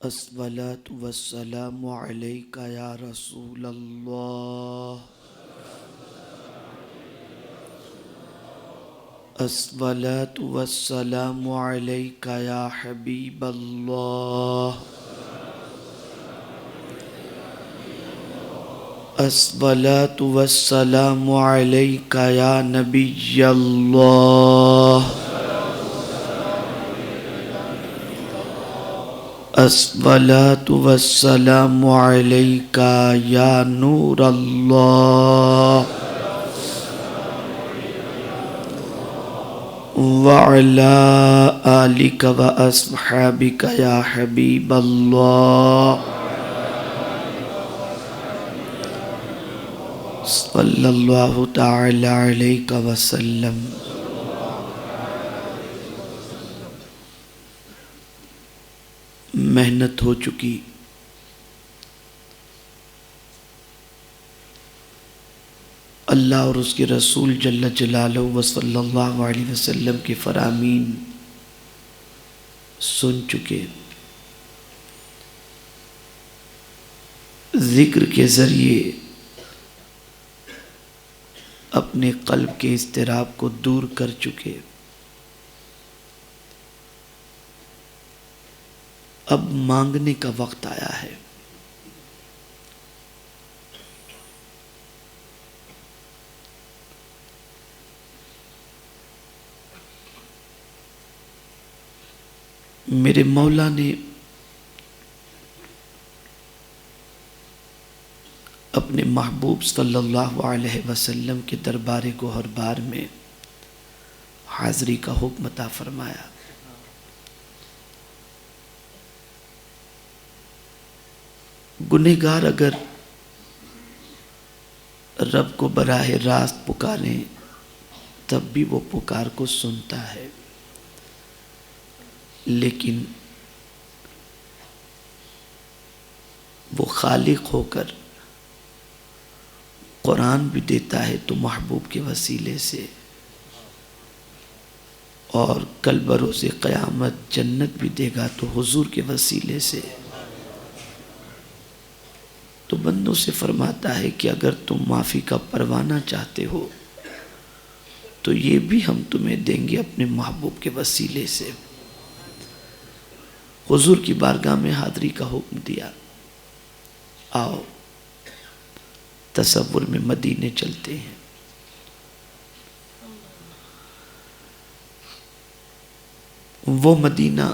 الصلاة والسلام علیک یا رسول اللہ الصلاة والسلام علیک یا حبیب اللہ الصلاة والسلام علیک یا نبی اللہ الصلاة والسلام علیک یا نور اللہ وعلى آلك وأصحابك یا حبیب اللہ صلی اللہ تعالی علیہ وسلم۔ محنت ہو چکی، اللہ اور اس کے رسول جل جلالہ و صلی اللہ علیہ وسلم کے فرامین سن چکے، ذکر کے ذریعے اپنے قلب کے اضطراب کو دور کر چکے، اب مانگنے کا وقت آیا ہے۔ میرے مولا نے اپنے محبوب صلی اللہ علیہ وسلم کے دربار گوہر بار میں حاضری کا حکم عطا فرمایا۔ گنہگار اگر رب کو براہ راست پکاریں تب بھی وہ پکار کو سنتا ہے، لیکن وہ خالق ہو کر قرآن بھی دیتا ہے تو محبوب کے وسیلے سے، اور کل بروز قیامت جنت بھی دے گا تو حضور کے وسیلے سے۔ تو بندوں سے فرماتا ہے کہ اگر تم معافی کا پروانہ چاہتے ہو تو یہ بھی ہم تمہیں دیں گے اپنے محبوب کے وسیلے سے۔ حضور کی بارگاہ میں حاضری کا حکم دیا، آؤ تصور میں مدینے چلتے ہیں۔ وہ مدینہ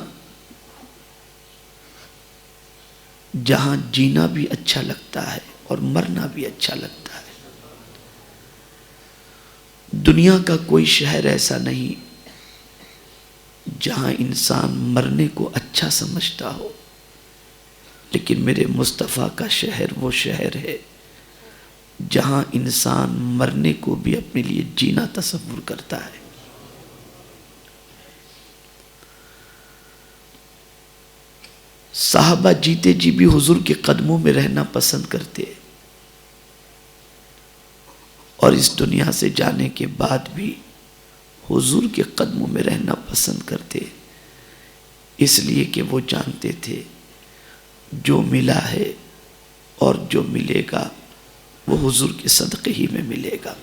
جہاں جینا بھی اچھا لگتا ہے اور مرنا بھی اچھا لگتا ہے۔ دنیا کا کوئی شہر ایسا نہیں جہاں انسان مرنے کو اچھا سمجھتا ہو، لیکن میرے مصطفیٰ کا شہر وہ شہر ہے جہاں انسان مرنے کو بھی اپنے لیے جینا تصور کرتا ہے۔ صحابہ جیتے جی بھی حضور کے قدموں میں رہنا پسند کرتے، اور اس دنیا سے جانے کے بعد بھی حضور کے قدموں میں رہنا پسند کرتے، اس لیے کہ وہ جانتے تھے جو ملا ہے اور جو ملے گا وہ حضور کے صدقے ہی میں ملے گا۔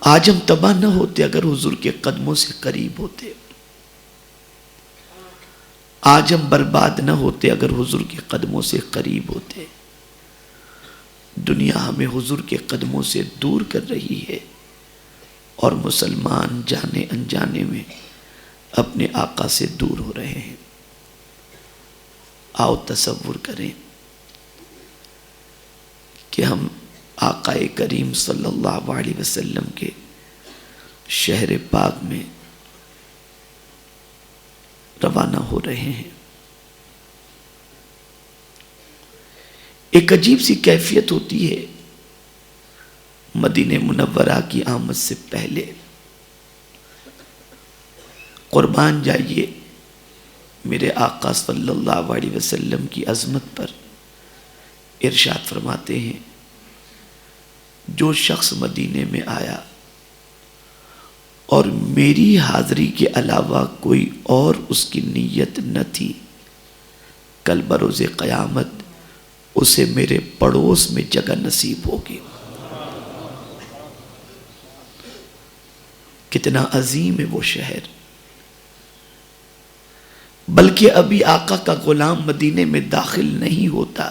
آج ہم تباہ نہ ہوتے اگر حضور کے قدموں سے قریب ہوتے، آج ہم برباد نہ ہوتے اگر حضور کے قدموں سے قریب ہوتے۔ دنیا ہمیں حضور کے قدموں سے دور کر رہی ہے، اور مسلمان جانے انجانے میں اپنے آقا سے دور ہو رہے ہیں۔ آؤ تصور کریں کہ ہم آقا کریم صلی اللہ علیہ وسلم کے شہر پاک میں روانہ ہو رہے ہیں۔ ایک عجیب سی کیفیت ہوتی ہے مدینہ منورہ کی آمد سے پہلے۔ قربان جائیے میرے آقا صلی اللہ علیہ وسلم کی عظمت پر۔ ارشاد فرماتے ہیں جو شخص مدینے میں آیا اور میری حاضری کے علاوہ کوئی اور اس کی نیت نہ تھی، کل بروز قیامت اسے میرے پڑوس میں جگہ نصیب ہوگی۔ کتنا عظیم ہے وہ شہر۔ بلکہ ابھی آقا کا غلام مدینے میں داخل نہیں ہوتا،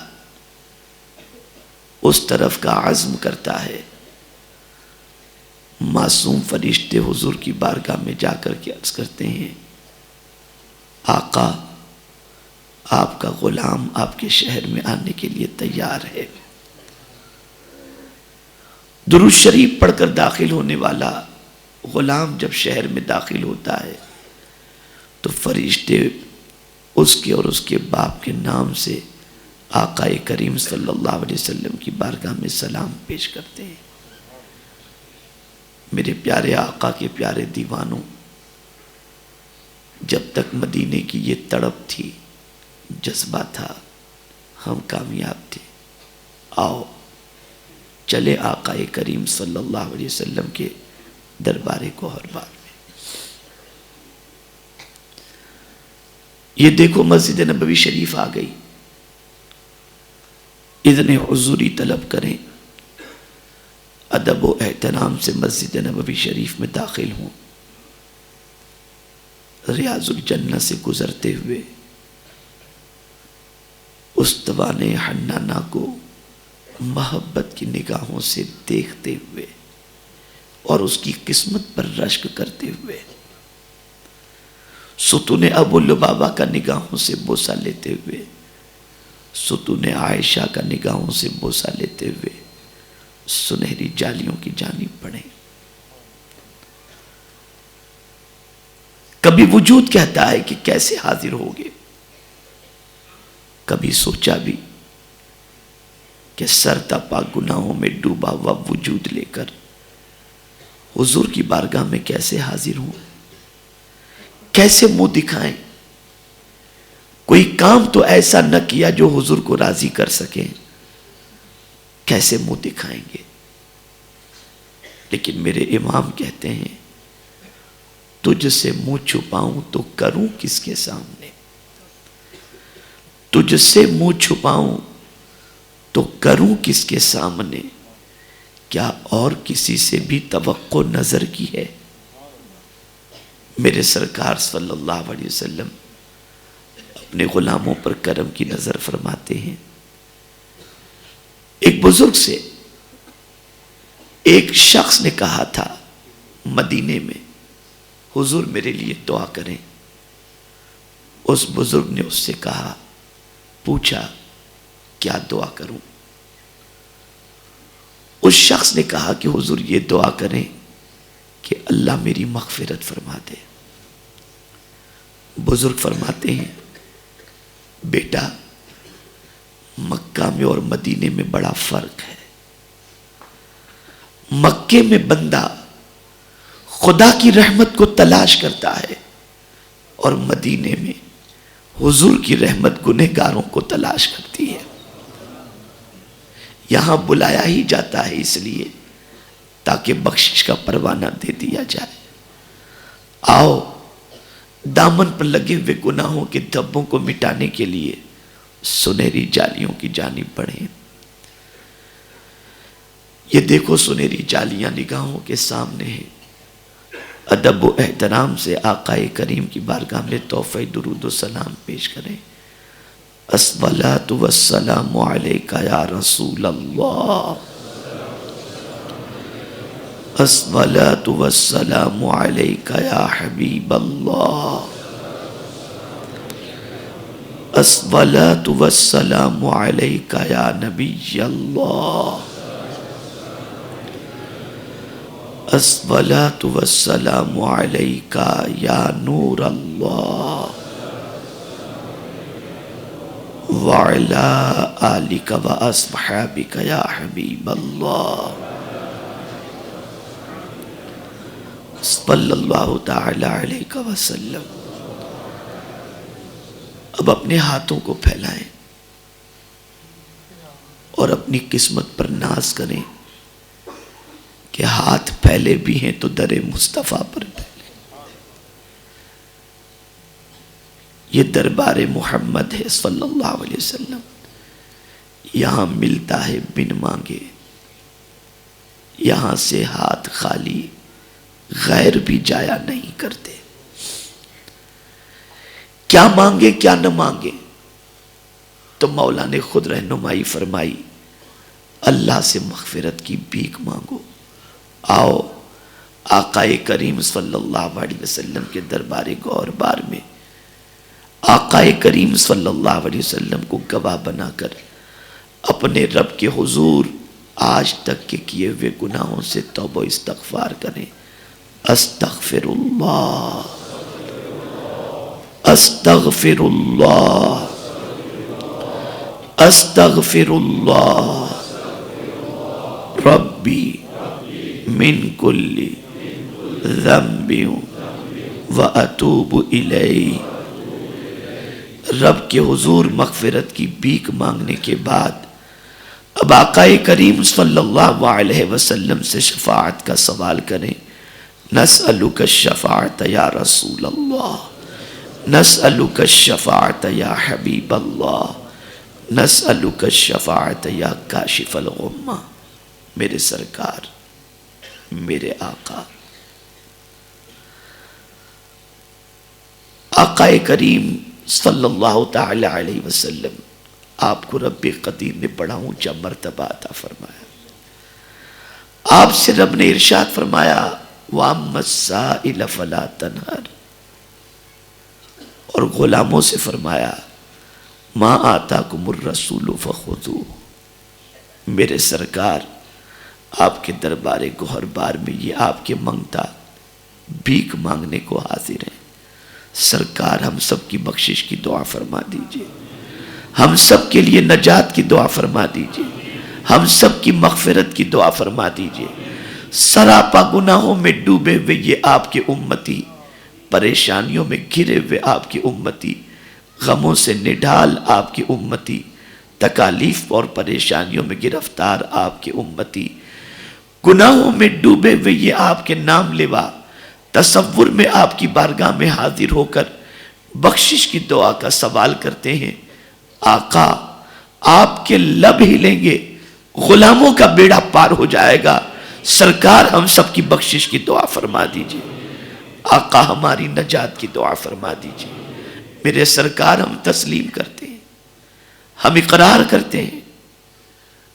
اس طرف کا عزم کرتا ہے۔ معصوم فرشتے حضور کی بارگاہ میں جا کر کے عرض کرتے ہیں، آقا آپ کا غلام آپ کے شہر میں آنے کے لیے تیار ہے۔ درود شریف پڑھ کر داخل ہونے والا غلام جب شہر میں داخل ہوتا ہے تو فرشتے اس کے اور اس کے باپ کے نام سے آقا کریم صلی اللہ علیہ وسلم کی بارگاہ میں سلام پیش کرتے ہیں۔ میرے پیارے آقا کے پیارے دیوانوں، جب تک مدینے کی یہ تڑپ تھی، جذبہ تھا، ہم کامیاب تھے۔ آؤ چلے آقا کریم صلی اللہ علیہ وسلم کے دربار گوہربار میں۔ یہ دیکھو مسجد نبوی شریف آ گئی، اذن حضوری طلب کریں، ادب و احترام سے مسجد نبوی شریف میں داخل ہوں۔ ریاض الجنہ سے گزرتے ہوئے استوان حنانہ کو محبت کی نگاہوں سے دیکھتے ہوئے اور اس کی قسمت پر رشک کرتے ہوئے، ستون ابو لبابہ کا نگاہوں سے بوسہ لیتے ہوئے، ستون عائشہ کا نگاہوں سے بوسہ لیتے ہوئے سنہری جالیوں کی جانب بڑھیں۔ کبھی وجود کہتا ہے کہ کیسے حاضر ہوگے، کبھی سوچا بھی کہ سر تپا گناہوں میں ڈوبا ہوا وجود لے کر حضور کی بارگاہ میں کیسے حاضر ہوں، کیسے منہ دکھائیں۔ کوئی کام تو ایسا نہ کیا جو حضور کو راضی کر سکیں، کیسے منہ دکھائیں گے۔ لیکن میرے امام کہتے ہیں، تجھ سے منہ چھپاؤں تو کروں کس کے سامنے، تجھ سے منہ چھپاؤں تو کروں کس کے سامنے، کیا اور کسی سے بھی توقع نظر کی ہے۔ میرے سرکار صلی اللہ علیہ وسلم اپنے غلاموں پر کرم کی نظر فرماتے ہیں۔ ایک بزرگ سے ایک شخص نے کہا تھا مدینے میں، حضور میرے لیے دعا کریں۔ اس بزرگ نے اس سے کہا، پوچھا کیا دعا کروں؟ اس شخص نے کہا کہ حضور یہ دعا کریں کہ اللہ میری مغفرت فرما دے۔ بزرگ فرماتے ہیں، بیٹا مکہ میں اور مدینے میں بڑا فرق ہے۔ مکے میں بندہ خدا کی رحمت کو تلاش کرتا ہے اور مدینے میں حضور کی رحمت گنہگاروں کو تلاش کرتی ہے۔ یہاں بلایا ہی جاتا ہے اس لیے تاکہ بخشش کا پروانہ دے دیا جائے۔ آؤ دامن پر لگے ہوئے گناہوں کے دھبوں کو مٹانے کے لیے سنہری جالیوں کی جانب بڑھیں۔ یہ دیکھو سنہری جالیاں نگاہوں کے سامنے ہیں۔ ادب و احترام سے آقا کریم کی بارگاہ میں تحفہ درود و سلام پیش کریں۔ الصلاۃ والسلام علیک یا رسول اللہ، الصلاۃ والسلام علیک یا حبیب اللہ، الصلاۃ والسلام علیک یا نبی اللہ، الصلاۃ والسلام علیک یا نور اللہ، وعلی آلک و اصحابک یا حبیب اللہ، صلی اللہ تعالی علیہ وسلم۔ اب اپنے ہاتھوں کو پھیلائیں اور اپنی قسمت پر ناز کریں کہ ہاتھ پھیلے بھی ہیں تو در مصطفیٰ پر پھیلے. یہ دربار محمد ہے صلی اللہ علیہ وسلم. یہاں ملتا ہے بن مانگے، یہاں سے ہاتھ خالی غیر بھی جایا نہیں کرتے. کیا مانگے کیا نہ مانگے، تو مولا نے خود رہنمائی فرمائی، اللہ سے مغفرت کی بھیک مانگو. آؤ آقا کریم صلی اللہ علیہ وسلم کے دربار گور بار میں آقا کریم صلی اللہ علیہ وسلم کو گواہ بنا کر اپنے رب کے حضور آج تک کے کیے ہوئے گناہوں سے توبہ استغفار کریں. استغفر اللہ، استغفر اللہ، استغفر اللہ ربی من کل ذنب واتوب الیہ. رب کے حضور مغفرت کی بھیک مانگنے کے بعد اب آقا کریم صلی اللہ علیہ وسلم سے شفاعت کا سوال کریں. نسألک الشفاعت یا رسول اللہ، نسألک الشفاعت یا حبیب اللہ، نسألک الشفاعت یا کاشف الغمہ. میرے سرکار، میرے آقا، آقا کریم صلی اللہ تعالی علیہ وسلم، آپ کو رب قدیر نے بڑا اونچا مرتبہ عطا فرمایا. آپ سے رب نے ارشاد فرمایا وَأَمَّا السَّائِلَ فَلَا تَنْهَرْ، اور غلاموں سے فرمایا مَا آتَاكُمُ الرَّسُولُ فَخُذُوهُ. میرے سرکار آپ کے دربار گوہر بار میں یہ آپ کے منگتا بھیک مانگنے کو حاضر ہیں. سرکار ہم سب کی بخشش کی دعا فرما دیجئے، ہم سب کے لیے نجات کی دعا فرما دیجئے، ہم سب کی مغفرت کی دعا فرما دیجئے. سراپا گناہوں میں ڈوبے ہوئے یہ آپ کے امتی، پریشانیوں میں گھرے ہوئے آپ کی امتی، غموں سے نڈھال آپ کی امتی، تکالیف اور پریشانیوں میں گرفتار آپ کی امتی، گناہوں میں ڈوبے ہوئے یہ آپ کے نام لیوا تصور میں آپ کی بارگاہ میں حاضر ہو کر بخشش کی دعا کا سوال کرتے ہیں. آقا آپ کے لب ہلیں گے، غلاموں کا بیڑا پار ہو جائے گا. سرکار ہم سب کی بخشش کی دعا فرما دیجئے، آقا ہماری نجات کی دعا فرما دیجئے. میرے سرکار ہم تسلیم کرتے ہیں، ہم اقرار کرتے ہیں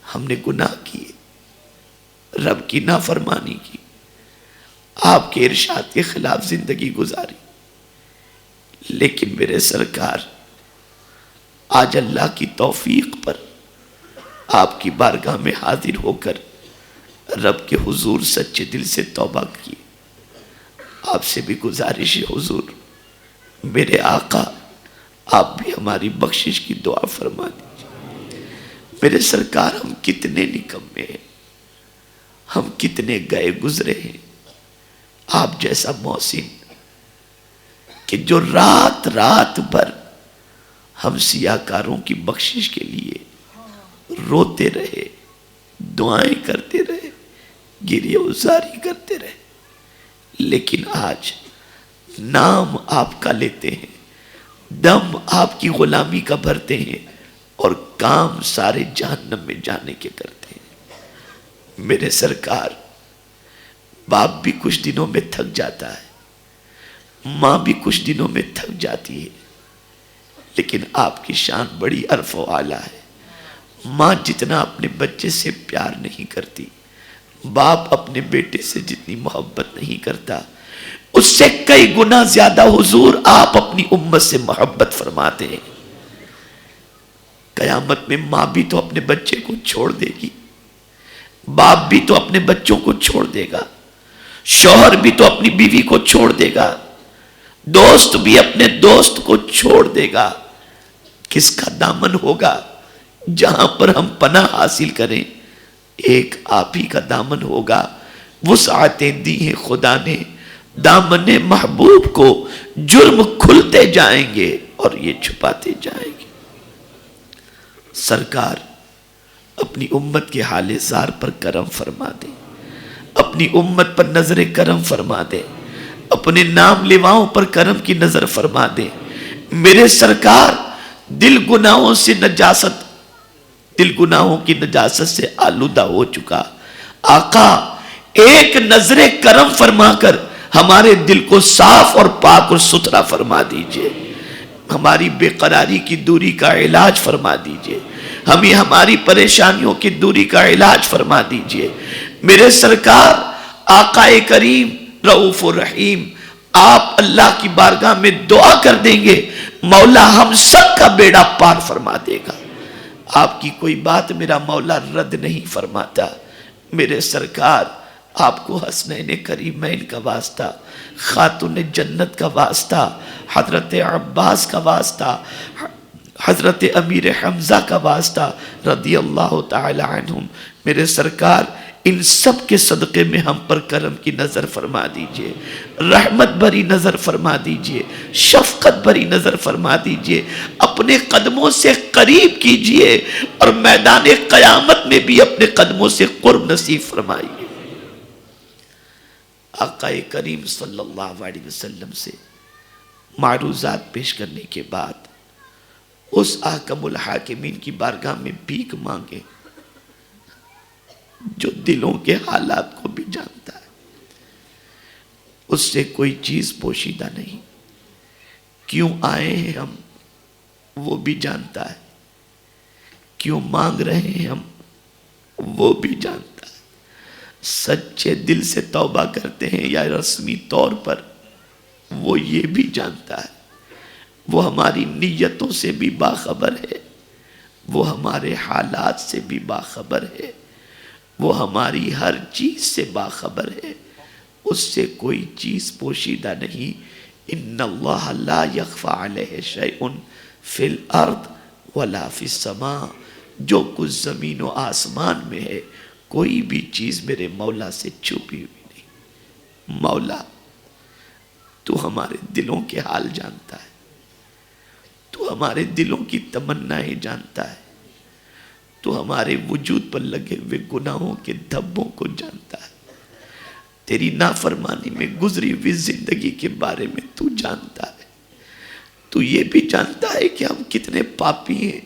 ہم نے گناہ کیے، رب کی نافرمانی کی، آپ کے ارشاد کے خلاف زندگی گزاری. لیکن میرے سرکار آج اللہ کی توفیق پر آپ کی بارگاہ میں حاضر ہو کر رب کے حضور سچے دل سے توبہ کی. آپ سے بھی گزارش ہے حضور، میرے آقا آپ بھی ہماری بخشش کی دعا فرما دیجیے. میرے سرکار ہم کتنے نکمے ہیں، ہم کتنے گئے گزرے ہیں. آپ جیسا محسن کہ جو رات رات بھر ہم سیاکاروں کی بخشش کے لیے روتے رہے، دعائیں کرتے رہے، گریہ وزاری کرتے رہے، لیکن آج نام آپ کا لیتے ہیں، دم آپ کی غلامی کا بھرتے ہیں اور کام سارے جہنم میں جانے کے کرتے ہیں. میرے سرکار باپ بھی کچھ دنوں میں تھک جاتا ہے، ماں بھی کچھ دنوں میں تھک جاتی ہے، لیکن آپ کی شان بڑی عرف و اعلیٰ ہے. ماں جتنا اپنے بچے سے پیار نہیں کرتی، باپ اپنے بیٹے سے جتنی محبت نہیں کرتا، اس سے کئی گنا زیادہ حضور آپ اپنی امت سے محبت فرماتے ہیں. قیامت میں ماں بھی تو اپنے بچے کو چھوڑ دے گی، باپ بھی تو اپنے بچوں کو چھوڑ دے گا، شوہر بھی تو اپنی بیوی کو چھوڑ دے گا، دوست بھی اپنے دوست کو چھوڑ دے گا. کس کا دامن ہوگا جہاں پر ہم پناہ حاصل کریں؟ ایک آپ ہی کا دامن ہوگا. وسعتیں دی ہیں خدا نے دامن محبوب کو، جرم کھلتے جائیں گے اور یہ چھپاتے جائیں گے. سرکار اپنی امت کے حال زار پر کرم فرما دیں. اپنی امت پر نظر کرم فرما دے، اپنے نام لیواؤں پر کرم کی نظر فرما دے۔ میرے سرکار دل گناہوں سے دل گناہوں کی نجاست سے آلودہ ہو چکا، آقا ایک نظر کرم فرما کر ہمارے دل کو صاف اور پاک اور ستھرا فرما دیجئے، ہماری بے قراری کی دوری کا علاج فرما دیجئے، ہمیں ہماری پریشانیوں کی دوری کا علاج فرما دیجئے۔ میرے سرکار آقا کریم رؤوف الرحیم، آپ اللہ کی بارگاہ میں دعا کر دیں گے، مولا ہم سب کا بیڑا پار فرما دے گا۔ آپ کی کوئی بات میرا مولا رد نہیں فرماتا۔ میرے سرکار آپ کو حسنین کریمین کا واسطہ، خاتون جنت کا واسطہ، حضرت عباس کا واسطہ، حضرت امیر حمزہ کا واسطہ رضی اللہ تعالی عنہم، میرے سرکار ان سب کے صدقے میں ہم پر کرم کی نظر فرما دیجئے، رحمت بھری نظر فرما دیجئے، شفقت بھری نظر فرما دیجئے، اپنے قدموں سے قریب کیجئے اور میدان قیامت میں بھی اپنے قدموں سے قرب نصیب فرمائیے۔ آقا کریم صلی اللہ علیہ وسلم سے معروضات پیش کرنے کے بعد اس احکم الحاکمین کی بارگاہ میں بھیک مانگے جو دلوں کے حالات کو بھی جانتا ہے، اس سے کوئی چیز پوشیدہ نہیں، کیوں آئے ہیں ہم وہ بھی جانتا ہے، کیوں مانگ رہے ہیں ہم وہ بھی جانتا ہے، سچے دل سے توبہ کرتے ہیں یا رسمی طور پر وہ یہ بھی جانتا ہے، وہ ہماری نیتوں سے بھی باخبر ہے، وہ ہمارے حالات سے بھی باخبر ہے، وہ ہماری ہر چیز سے باخبر ہے، اس سے کوئی چیز پوشیدہ نہیں۔ ان اللہ لا یخفی علیہ شیء فی الارض ولا فی السماء، جو کچھ زمین و آسمان میں ہے کوئی بھی چیز میرے مولا سے چھپی ہوئی نہیں۔ مولا تو ہمارے دلوں کے حال جانتا ہے، تو ہمارے دلوں کی تمنائیں جانتا ہے، تو ہمارے وجود پر لگے ہوئے گناہوں کے دھبوں کو جانتا ہے، تیری نافرمانی میں گزری ہوئی زندگی کے بارے میں تو جانتا ہے، تو یہ بھی جانتا ہے کہ ہم کتنے پاپی ہیں،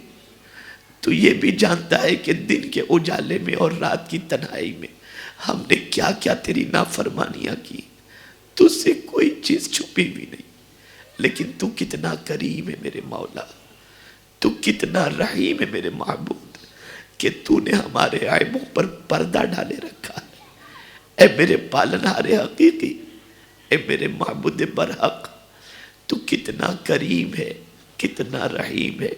تو یہ بھی جانتا ہے کہ دن کے اجالے میں اور رات کی تنہائی میں ہم نے کیا کیا تیری نافرمانیاں کی، تجھ سے کوئی چیز چھپی بھی نہیں، لیکن تو کتنا کریم ہے میرے مولا، تو کتنا رحیم ہے میرے معبود کہ تو نے ہمارے عیبوں پر پردہ ڈالے رکھا ہے۔ اے میرے پالنہار حقیقی، اے میرے معبود برحق، تو کتنا کریم ہے، کتنا رحیم ہے،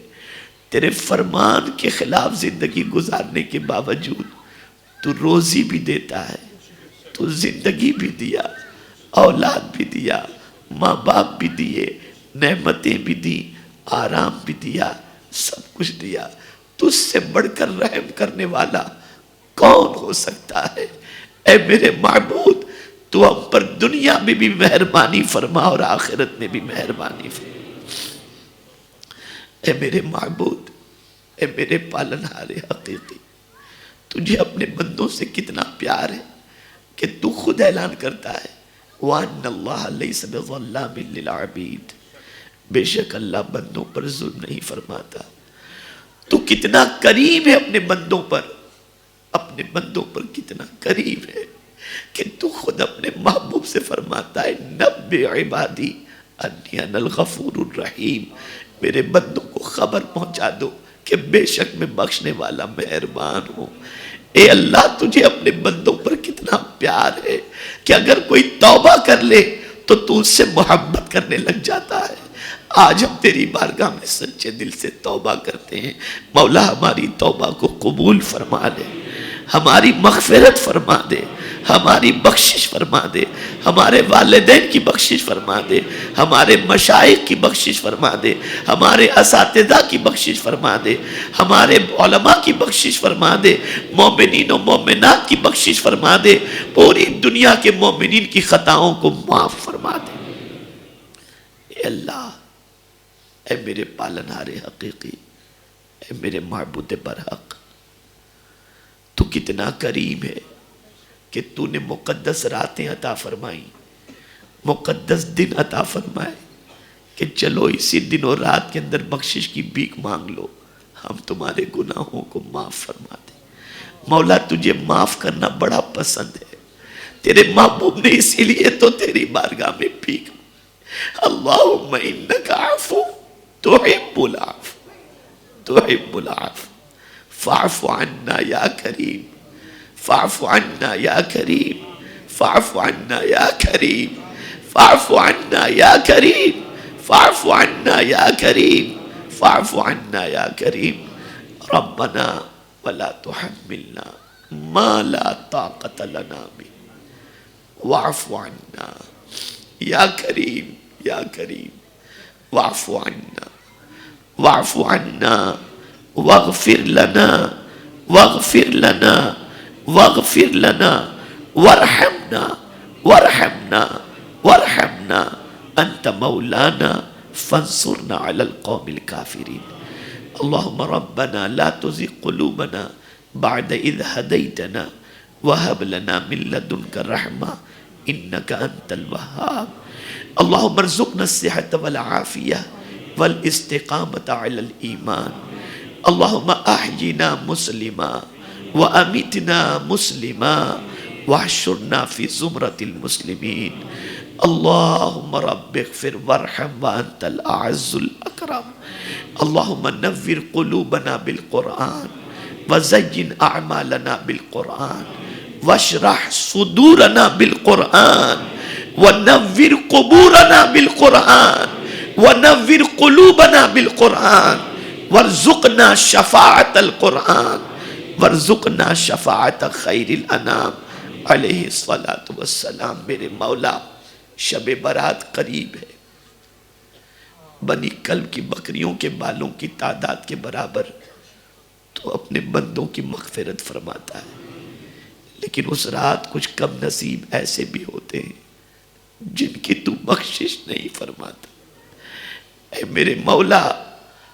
تیرے فرمان کے خلاف زندگی گزارنے کے باوجود تو روزی بھی دیتا ہے، تو زندگی بھی دیا، اولاد بھی دیا، ماں باپ بھی دیے، نعمتیں بھی دی، آرام بھی دیا، سب کچھ دیا، تجھ سے بڑھ کر رحم کرنے والا کون ہو سکتا ہے؟ اے میرے معبود تو ہم پر دنیا میں بھی مہربانی فرما اور آخرت میں بھی مہربانی فرما۔ اے میرے معبود، اے میرے پالنہار حقیقی، تجھے اپنے بندوں سے کتنا پیار ہے کہ تو خود اعلان کرتا ہے وَأَنَّ اللَّهَ لَيْسَ بِظَلَّامٍ لِلْعَبِيدِ، بے شک اللہ بندوں پر ظلم نہیں فرماتا۔ تو کتنا کریم ہے اپنے بندوں پر، اپنے بندوں پر کتنا کریم ہے کہ تو خود اپنے محبوب سے فرماتا ہے نَبِّ عِبَادِي أَنِّي أَنَا الْغَفُورُ الرَّحِيمُ، میرے بندوں کو خبر پہنچا دو کہ بے شک میں بخشنے والا مہربان ہوں۔ اے اللہ تجھے اپنے بندوں پر کتنا پیار ہے کہ اگر کوئی توبہ کر لے تو اس سے محبت کرنے لگ جاتا ہے۔ آج ہم تیری بارگاہ میں سچے دل سے توبہ کرتے ہیں، مولا ہماری توبہ کو قبول فرما دے، ہماری مغفرت فرما دے، ہماری بخشش فرما دے، ہمارے والدین کی بخشش فرما دے، ہمارے مشائخ کی بخشش فرما دے، ہمارے اساتذہ کی بخشش فرما دے، ہمارے علماء کی بخشش فرما دے، مومنین و مومنات کی بخشش فرما دے، پوری دنیا کے مومنین کی خطاؤں کو معاف فرما دے۔ اے اللہ، اے میرے پالنہار حقیقی، اے میرے معبود برحق، تو کتنا کریم ہے، کہ تو نے مقدس راتیں عطا فرمائی، مقدس دن عطا فرمائے کہ چلو اسی دن اور رات کے اندر بخشش کی بھیک مانگ لو، ہم تمہارے گناہوں کو معاف فرما دیں۔ مولا تجھے معاف کرنا بڑا پسند ہے، تیرے محبوب نے اسی لیے تو تیری بارگاہ میں بھیک اللہم انکا عفو تحب العفو تحب العفو فاعف عنا یا کریم فاعف عنا یا کریم فاعف عنا یا کریم فاعف عنا یا کریم فاعف عنا یا کریم فاعف عنا یا کریم ربنا ولا تحملنا ما لا طاقت لنا به واعف عنا یا کریم یا کریم واعف عنا واعف عنا واغفر لنا واغفر لنا واغفر لنا وارحمنا وارحمنا وارحمنا انت مولانا فانصرنا على القوم الكافرين اللهم ربنا لا تزغ قلوبنا بعد إذ هديتنا وهب لنا من لدنك رحمة إنك أنت الوهاب اللهم ارزقنا الصحة والعافية والاستقامة على الإيمان اللهم أحينا مسلما وأمتنا مسلما واحشرنا في زمرة المسلمين اللهم رب اغفر وارحم وأنت الأعز الأكرم اللهم نور قلوبنا بالقرآن وزين أعمالنا بالقرآن واشرح صدورنا بالقرآن ونور قبورنا بالقرآن ونور قلوبنا بالقرآن وارزقنا شفاعة القرآن وارزقنا شفاعة خیر الانام علیہ الصلاة والسلام۔ میرے مولا شب برات قریب ہے، بنی کلب کی بکریوں کے بالوں کی تعداد کے برابر تو اپنے بندوں کی مغفرت فرماتا ہے، لیکن اس رات کچھ کم نصیب ایسے بھی ہوتے ہیں جن کی تو بخشش نہیں فرماتا۔ اے میرے مولا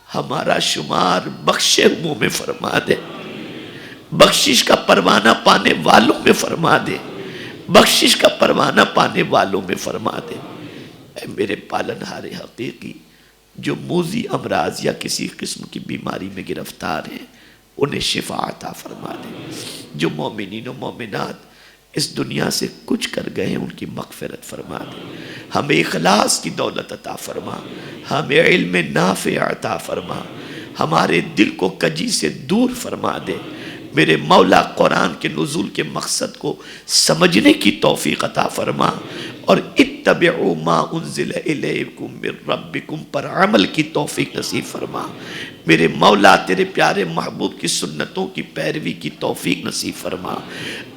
ہمارا شمار بخشے ہوں میں فرما دے، بخشش کا پروانہ پانے والوں میں فرما دے، بخشش کا پروانہ پانے والوں میں فرما دے۔ اے میرے پالنہار حقیقی، جو موذی امراض یا کسی قسم کی بیماری میں گرفتار ہیں انہیں شفا عطا فرما دے، جو مومنین و مومنات اس دنیا سے کچھ کر گئے ہیں ان کی مغفرت فرما دے، ہمیں اخلاص کی دولت عطا فرما، ہمیں علم نافع عطا فرما، ہمارے دل کو کجی سے دور فرما دے۔ میرے مولا قرآن کے نزول کے مقصد کو سمجھنے کی توفیق عطا فرما، اور اتبعوا ما انزل الیکم من ربکم پر عمل کی توفیق نصیب فرما۔ میرے مولا تیرے پیارے محبوب کی سنتوں کی پیروی کی توفیق نصیب فرما۔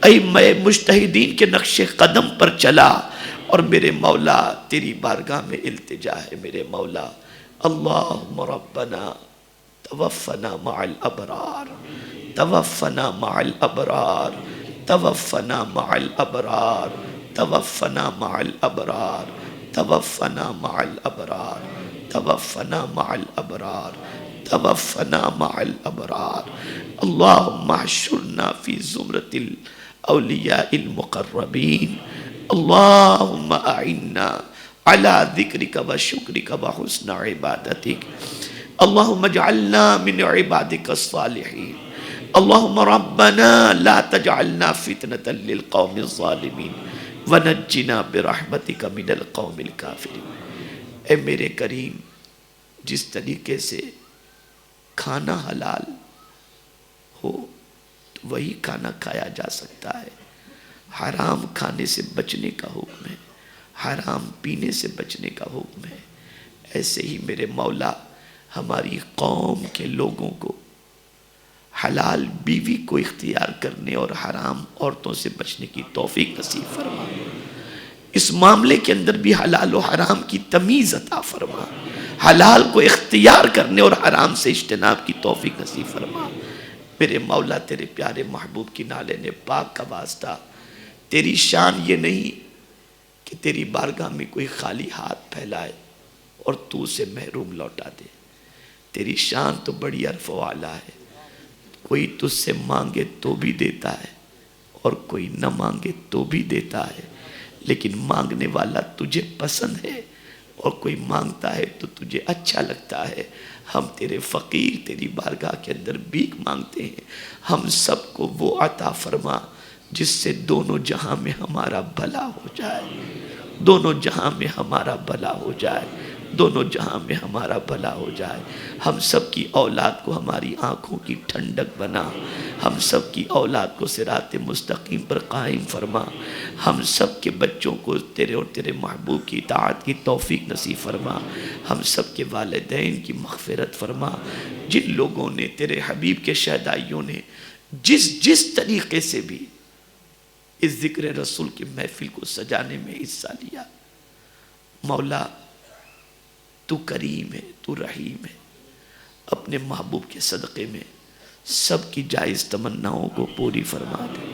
اے میں مجتہدین کے نقش قدم پر چلا، اور میرے مولا تیری بارگاہ میں التجا ہے میرے مولا۔ اللہم ربنا توفنا مع الابرار توفنا مع الابرار توفنا مع الابرار توفنا مع الابرار توفنا مع الابرار توفنا مع الابرار توفنا مع الابرار اللهم احشرنا في زمرة الاولیاء المقربین اللهم اعنا على ذکرک وشکرک وحسن عبادتک اللهم اجعلنا من عبادك الصالحين اللهم ربنا لا تجعلنا فتنة للقوم الظالمين ونجنا برحمتك من القوم الكافرين۔ اے میرے کریم، جس طریقے سے کھانا حلال ہو تو وہی کھانا کھایا جا سکتا ہے، حرام کھانے سے بچنے کا حکم ہے، حرام پینے سے بچنے کا حکم ہے۔ ایسے ہی میرے مولا ہماری قوم کے لوگوں کو حلال بیوی کو اختیار کرنے اور حرام عورتوں سے بچنے کی توفیق نصیب فرما، اس معاملے کے اندر بھی حلال و حرام کی تمیز عطا فرما، حلال کو اختیار کرنے اور حرام سے اجتناب کی توفیق نصیب فرما۔ میرے مولا تیرے پیارے محبوب کی نالے پاک کا واسطہ، تیری شان یہ نہیں کہ تیری بارگاہ میں کوئی خالی ہاتھ پھیلائے اور تو اسے محروم لوٹا دے، تیری شان تو بڑی عرف و اعلیٰ ہے، کوئی تجھ سے مانگے تو بھی دیتا ہے اور کوئی نہ مانگے تو بھی دیتا ہے، لیکن مانگنے والا تجھے پسند ہے، اور کوئی مانگتا ہے تو تجھے اچھا لگتا ہے۔ ہم تیرے فقیر تیری بارگاہ کے اندر بھیک مانگتے ہیں، ہم سب کو وہ عطا فرما جس سے دونوں جہاں میں ہمارا بھلا ہو جائے، دونوں جہاں میں ہمارا بھلا ہو جائے، دونوں جہاں میں ہمارا بھلا ہو جائے۔ ہم سب کی اولاد کو ہماری آنکھوں کی ٹھنڈک بنا، ہم سب کی اولاد کو صراط مستقیم پر قائم فرما، ہم سب کے بچوں کو تیرے اور تیرے محبوب کی اطاعت کی توفیق نصیب فرما، ہم سب کے والدین کی مغفرت فرما۔ جن لوگوں نے تیرے حبیب کے شہدائیوں نے جس طریقے سے بھی اس ذکر رسول کی محفل کو سجانے میں حصہ لیا، مولا تو کریم ہے، تو رحیم ہے، اپنے محبوب کے صدقے میں سب کی جائز تمناؤں کو پوری فرما دے،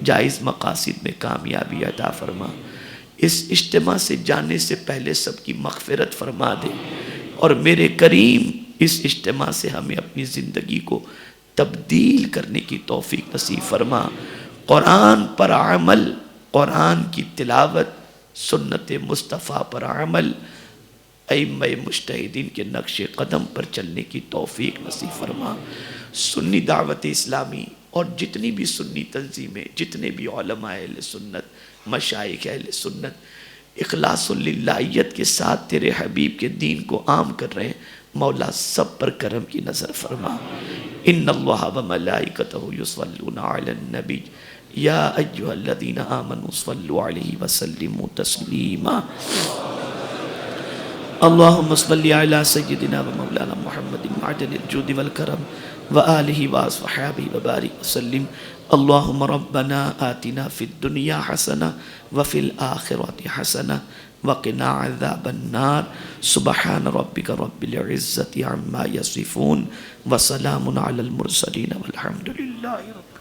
جائز مقاصد میں کامیابی عطا فرما، اس اجتماع سے جانے سے پہلے سب کی مغفرت فرما دے، اور میرے کریم اس اجتماع سے ہمیں اپنی زندگی کو تبدیل کرنے کی توفیق نصیب فرما۔ قرآن پر عمل، قرآن کی تلاوت، سنت مصطفیٰ پر عمل، ائمہ مجتہدین کے نقش قدم پر چلنے کی توفیق نصیب فرما۔ سنی دعوت اسلامی اور جتنی بھی سنی تنظیمیں، جتنے بھی علماء اہل سنت، مشائخ اہل سنت اخلاص للہیت کے ساتھ تیرے حبیب کے دین کو عام کر رہے ہیں، مولا سب پر کرم کی نظر فرما۔ ان اللہ وملائکتہ یصلون علی النبی یا ایہا الذین آمنوا صلوا علیہ وسلموا تسلیما۔ اللہم صلی علی سیدنا و مولانا محمد معدن الجود والکرم وآلہ وصحبہ وبارک وسلم۔ اللہم ربنا آتنا فی الدنیا حسنہ وفی الآخرۃ حسنہ وقنا عذاب النار۔ سبحان ربک رب العزت عما یصفون وسلام علی المرسلین والحمد للہ رب